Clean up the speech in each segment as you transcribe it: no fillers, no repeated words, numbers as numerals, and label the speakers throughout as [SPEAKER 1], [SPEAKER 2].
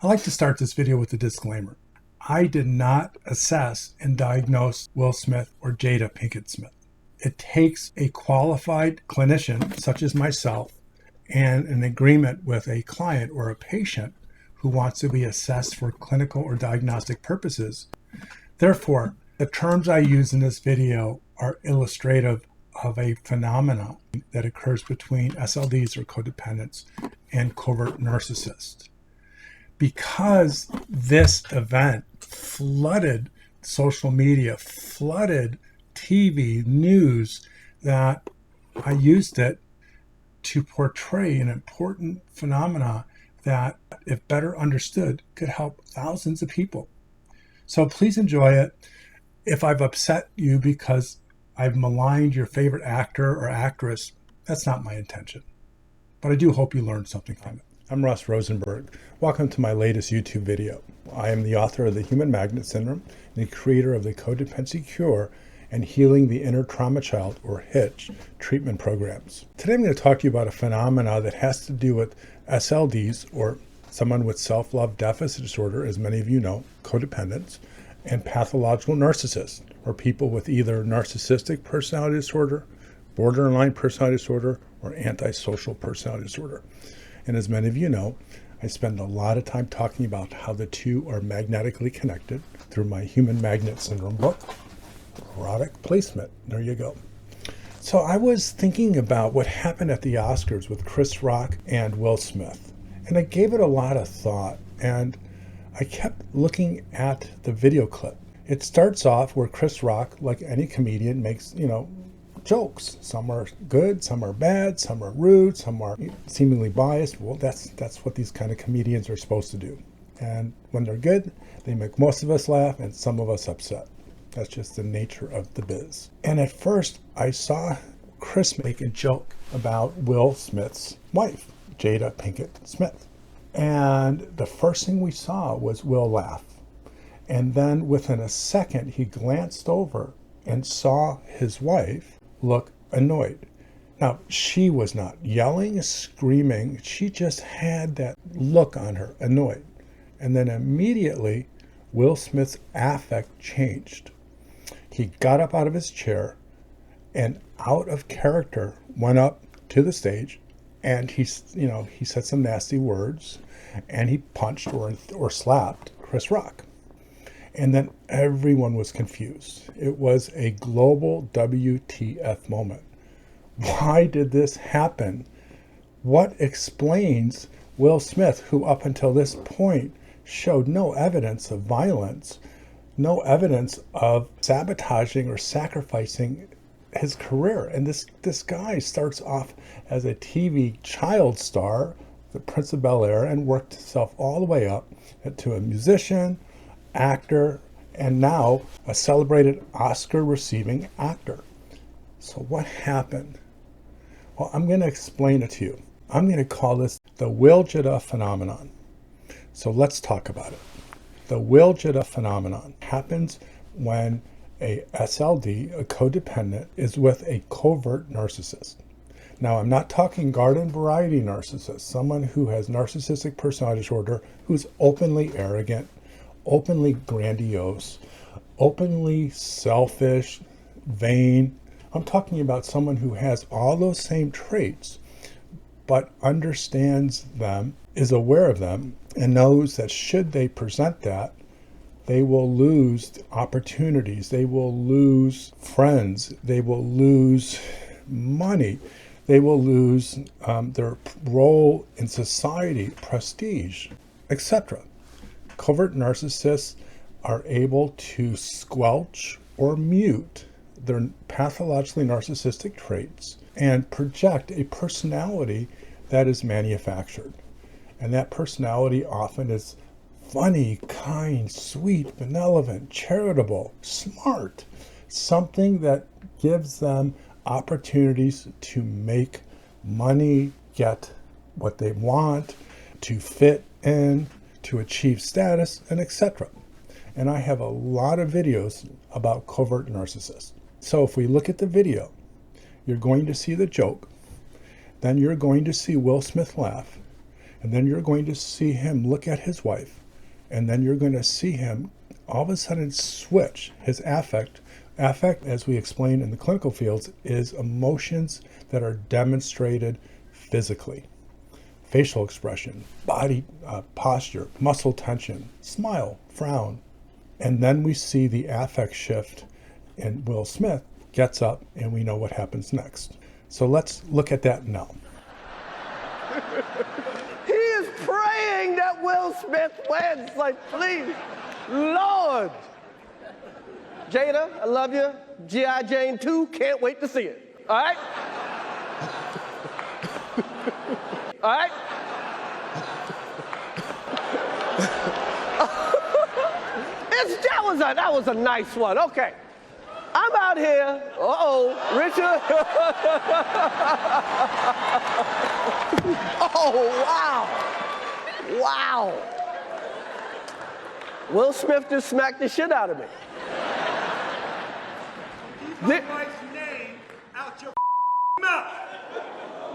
[SPEAKER 1] I like to start this video with a disclaimer. I did not assess and diagnose Will Smith or Jada Pinkett Smith. It takes a qualified clinician such as myself and an agreement with a client or a patient who wants to be assessed for clinical or diagnostic purposes. Therefore, the terms I use in this video are illustrative of a phenomenon that occurs between SLDs or codependents and covert narcissists. Because this event flooded social media, flooded TV news, that I used it to portray an important phenomena that, if better understood, could help thousands of people. So please enjoy it. If I've upset you because I've maligned your favorite actor or actress, that's not my intention. But I do hope you learned something from it. I'm Russ Rosenberg. Welcome to my latest YouTube video. I am the author of The Human Magnet Syndrome and the creator of the Codependency Cure and Healing the Inner Trauma Child, or HITCH, treatment programs. Today I'm going to talk to you about a phenomena that has to do with SLDs, or someone with self-love deficit disorder, as many of you know, codependents, and pathological narcissists, or people with either narcissistic personality disorder, borderline personality disorder, or antisocial personality disorder. And as many of you know, I spend a lot of time talking about how the two are magnetically connected through my Human Magnet Syndrome book. Product placement. There you go. So I was thinking about what happened at the Oscars with Chris Rock and Will Smith, and I gave it a lot of thought, and I kept looking at the video clip. It starts off where Chris Rock, like any comedian, makes, jokes. Some are good, some are bad, some are rude, some are seemingly biased. Well, that's what these kind of comedians are supposed to do. And when they're good, they make most of us laugh and some of us upset. That's just the nature of the biz. And at first, I saw Chris make a joke about Will Smith's wife, Jada Pinkett Smith. And the first thing we saw was Will laugh. And then within a second, he glanced over and saw his wife look annoyed. Now, she was not yelling, screaming. She just had that look on her, annoyed. And then immediately, Will Smith's affect changed. He got up out of his chair and, out of character, went up to the stage, and he said some nasty words, and he punched or slapped Chris Rock. And then everyone was confused. It was a global WTF moment. Why did this happen? What explains Will Smith, who up until this point showed no evidence of violence, no evidence of sabotaging or sacrificing his career? And this guy starts off as a TV child star, the Prince of Bel-Air, and worked himself all the way up to a musician, actor, and now a celebrated Oscar-receiving actor. So what happened? Well, I'm going to explain it to you. I'm going to call this the Will-Jada Phenomenon. So let's talk about it. The Will-Jada Phenomenon happens when a SLD, a codependent, is with a covert narcissist. Now, I'm not talking garden variety narcissist, someone who has narcissistic personality disorder, who's openly arrogant, openly grandiose, openly selfish, vain. I'm talking about someone who has all those same traits, but understands them, is aware of them, and knows that should they present that, they will lose opportunities, they will lose friends, they will lose money, they will lose their role in society, prestige, etc. Covert narcissists are able to squelch or mute their pathologically narcissistic traits and project a personality that is manufactured. And that personality often is funny, kind, sweet, benevolent, charitable, smart, something that gives them opportunities to make money, get what they want, to fit in, to achieve status, and etc. And I have a lot of videos about covert narcissists. So if we look at the video, you're going to see the joke, then you're going to see Will Smith laugh, And then you're going to see him look at his wife. And then you're going to see him all of a sudden switch his affect. Affect, as we explain in the clinical fields, is emotions that are demonstrated physically. Facial expression, body posture, muscle tension, smile, frown. And then we see the affect shift, and Will Smith gets up, and we know what happens next. So let's look at that now.
[SPEAKER 2] He is praying that Will Smith wins. Like, please, Lord. Jada, I love you. G.I. Jane 2, can't wait to see it. All right? All right? That was a nice one. Okay. I'm out here. Richard. Oh, wow. Wow. Will Smith just smacked the shit out of me.
[SPEAKER 3] Keep my wife's name out your mouth.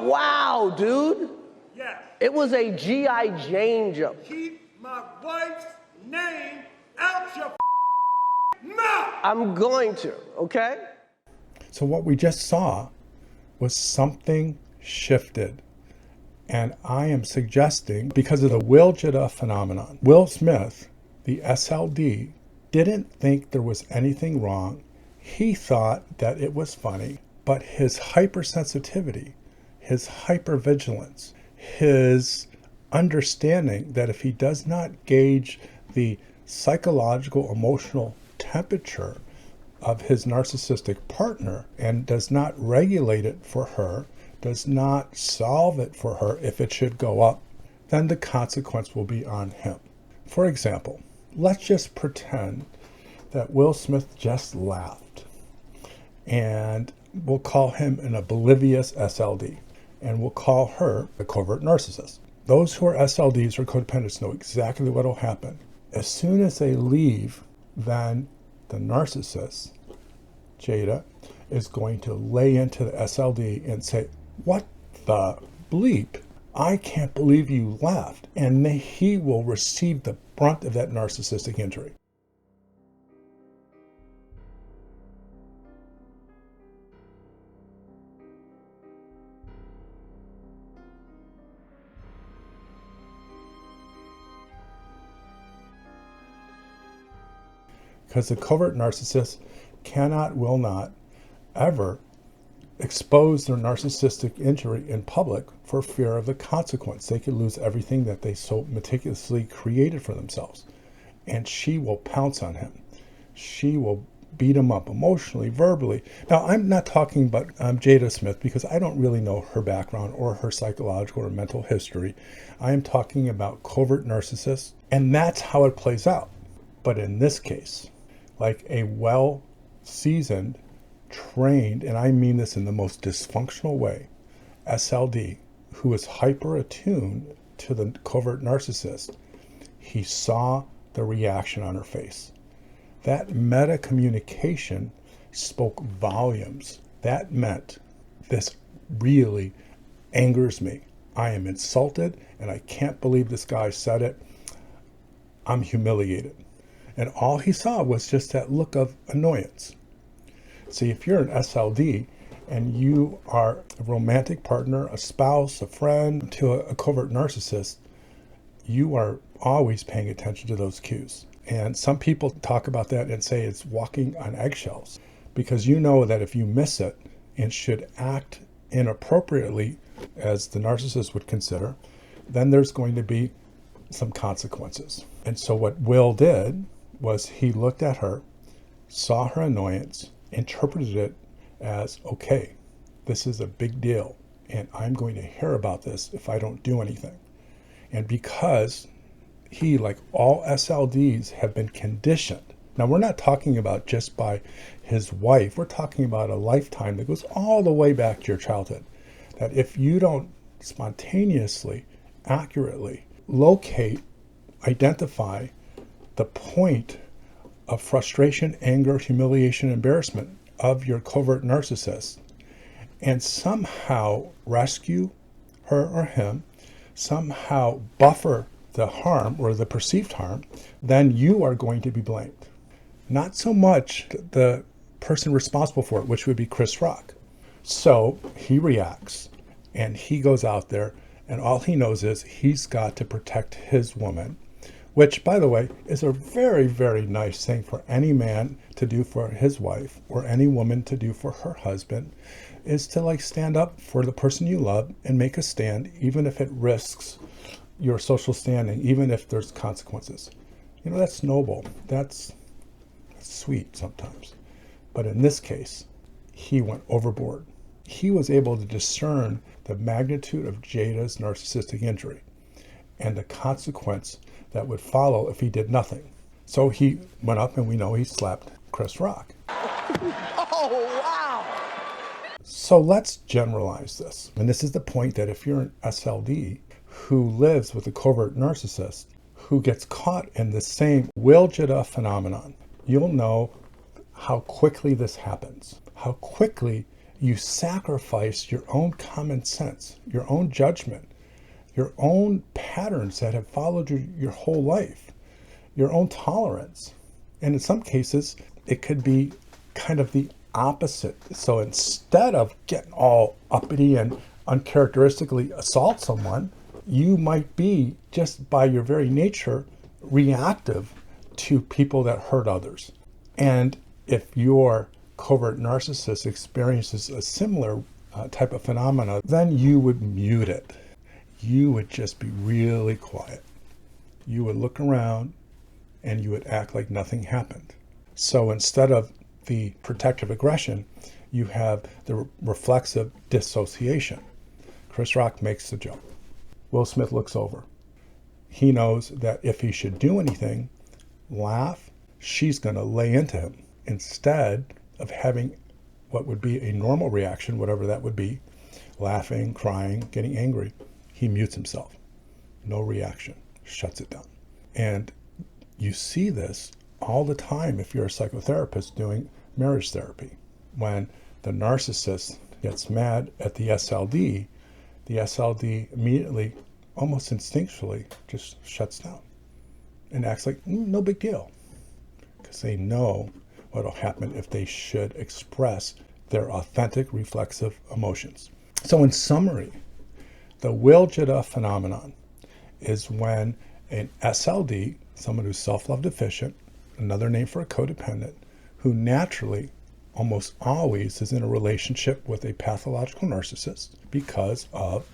[SPEAKER 2] Wow, dude.
[SPEAKER 3] Yes.
[SPEAKER 2] It was a G.I. Jane jump.
[SPEAKER 3] Keep my wife's name out your mouth.
[SPEAKER 2] I'm going to, okay?
[SPEAKER 1] So what we just saw was something shifted. And I am suggesting, because of the Will-Jada phenomenon, Will Smith, the SLD, didn't think there was anything wrong. He thought that it was funny, but his hypersensitivity, his hypervigilance, his understanding that if he does not gauge the psychological, emotional temperature of his narcissistic partner and does not regulate it for her, does not solve it for her if it should go up, then the consequence will be on him. For example, let's just pretend that Will Smith just laughed, and we'll call him an oblivious SLD, and we'll call her a covert narcissist. Those who are SLDs or codependents know exactly what will happen. As soon as they leave, then the narcissist, Jada, is going to lay into the SLD and say, "What the bleep? I can't believe you laughed." And he will receive the brunt of that narcissistic injury. Because the covert narcissist cannot, will not, ever expose their narcissistic injury in public for fear of the consequence. They could lose everything that they so meticulously created for themselves. And she will pounce on him. She will beat him up emotionally, verbally. Now, I'm not talking about Jada Smith because I don't really know her background or her psychological or mental history. I am talking about covert narcissists, and that's how it plays out. But in this case, like a well-seasoned, trained, and I mean this in the most dysfunctional way, SLD, who is hyper-attuned to the covert narcissist, he saw the reaction on her face. That meta-communication spoke volumes. That meant, this really angers me. I am insulted, and I can't believe this guy said it. I'm humiliated. And all he saw was just that look of annoyance. See, if you're an SLD and you are a romantic partner, a spouse, a friend to a covert narcissist, you are always paying attention to those cues. And some people talk about that and say it's walking on eggshells, because you know that if you miss it and should act inappropriately, as the narcissist would consider, then there's going to be some consequences. And so what Will did was he looked at her, saw her annoyance, interpreted it as, okay, this is a big deal, and I'm going to hear about this if I don't do anything. And because he, like all SLDs, have been conditioned. Now, we're not talking about just by his wife. We're talking about a lifetime that goes all the way back to your childhood. That if you don't spontaneously, accurately locate, identify the point of frustration, anger, humiliation, embarrassment of your covert narcissist, and somehow rescue her or him, somehow buffer the harm or the perceived harm, then you are going to be blamed. Not so much the person responsible for it, which would be Chris Rock. So he reacts and he goes out there, and all he knows is he's got to protect his woman, which, by the way, is a very, very nice thing for any man to do for his wife, or any woman to do for her husband, is to like stand up for the person you love and make a stand, even if it risks your social standing, even if there's consequences. You know, that's noble. That's sweet sometimes. But in this case, he went overboard. He was able to discern the magnitude of Jada's narcissistic injury and the consequence that would follow if he did nothing. So he went up, and we know he slapped Chris Rock.
[SPEAKER 2] Oh, wow.
[SPEAKER 1] So let's generalize this. And this is the point that if you're an SLD who lives with a covert narcissist who gets caught in the same Will-Jada phenomenon, you'll know how quickly this happens, how quickly you sacrifice your own common sense, your own judgment, your own patterns that have followed you your whole life, your own tolerance. And in some cases, it could be kind of the opposite. So instead of getting all uppity and uncharacteristically assault someone, you might be, just by your very nature, reactive to people that hurt others. And if your covert narcissist experiences a similar type of phenomena, then you would mute it. You would just be really quiet. You would look around and you would act like nothing happened. So instead of the protective aggression, you have the reflexive dissociation. Chris Rock makes the joke. Will Smith looks over. He knows that if he should do anything, laugh, she's going to lay into him. Instead of having what would be a normal reaction, whatever that would be, laughing, crying, getting angry, he mutes himself. No reaction. Shuts it down. And you see this all the time if you're a psychotherapist doing marriage therapy. When the narcissist gets mad at the SLD immediately, almost instinctually, just shuts down and acts like no big deal, because they know what will happen if they should express their authentic reflexive emotions. So in summary, the Will-Jada phenomenon is when an SLD, someone who's self-love deficient, another name for a codependent, who naturally almost always is in a relationship with a pathological narcissist because of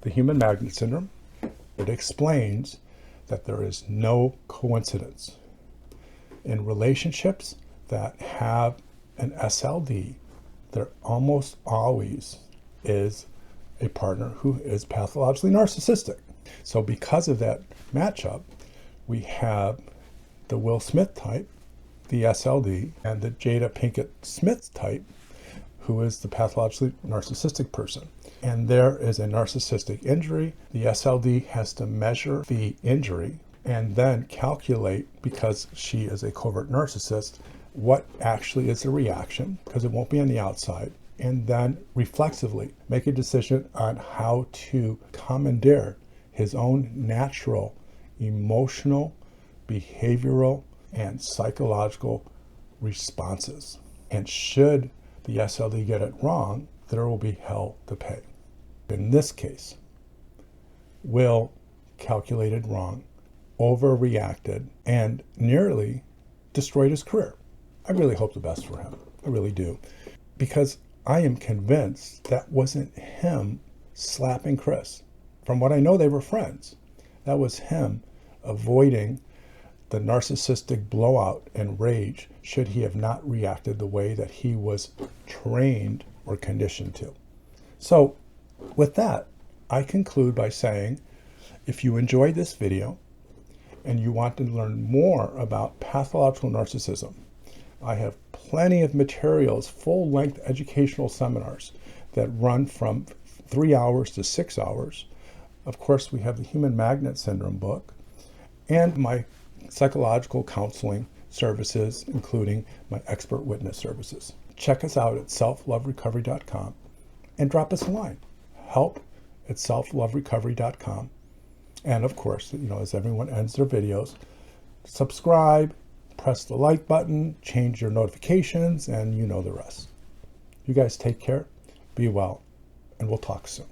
[SPEAKER 1] the human magnet syndrome. It explains that there is no coincidence. In relationships that have an SLD, there almost always is a partner who is pathologically narcissistic. So because of that matchup, we have the Will Smith type, the SLD, and the Jada Pinkett Smith type, who is the pathologically narcissistic person. And there is a narcissistic injury. The SLD has to measure the injury and then calculate, because she is a covert narcissist, what actually is the reaction, because it won't be on the outside, and then reflexively make a decision on how to commandeer his own natural emotional, behavioral, and psychological responses. And should the SLD get it wrong, there will be hell to pay. In this case, Will calculated wrong, overreacted, and nearly destroyed his career. I really hope the best for him. I really do. Because I am convinced that wasn't him slapping Chris. From what I know, they were friends. That was him avoiding the narcissistic blowout and rage should he have not reacted the way that he was trained or conditioned to. So with that, I conclude by saying, if you enjoyed this video and you want to learn more about pathological narcissism, I have plenty of materials, full-length educational seminars that run from 3 hours to 6 hours. Of course, we have the Human Magnet Syndrome book and my psychological counseling services, including my expert witness services. Check us out at selfloverecovery.com and drop us a line. Help at selfloverecovery.com. And of course, as everyone ends their videos, subscribe, press the like button, change your notifications, and you know the rest. You guys take care, be well, and we'll talk soon.